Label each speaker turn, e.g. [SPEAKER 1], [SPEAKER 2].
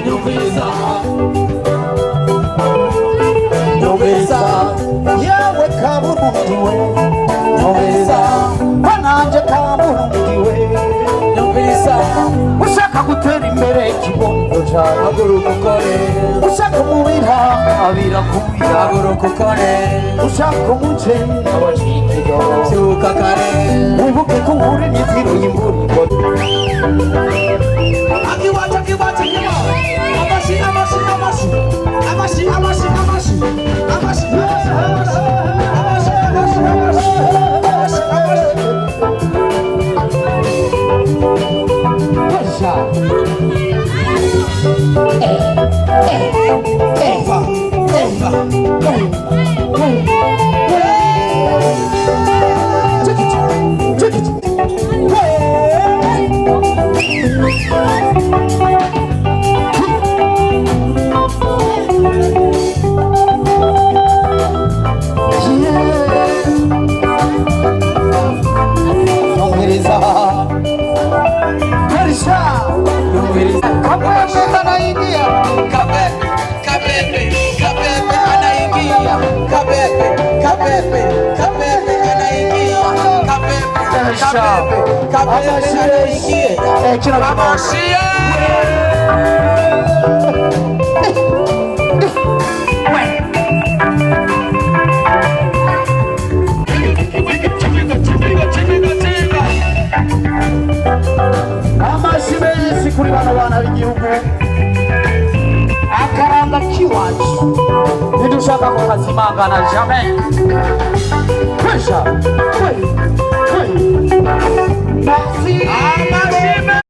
[SPEAKER 1] nyumviriza nyumviriza yewe Kaburundi we nyumviriza bananje Kaburundi we nyumviriza ushaka gutera imbere kibondo cyawe haguruka ukore ushaka umubira birakubira haguruka ukore ushaka umuce abacikiro byuka kare wibuke ko uri n'iziro y'imburiro akiwacha kiwacha amashi amashi amashi amashi amashi amashi amashi amashimesi kuri bano bana b'igihugu akaranga kiwacu ntidushaka ko kazimangana jamais kwesha merci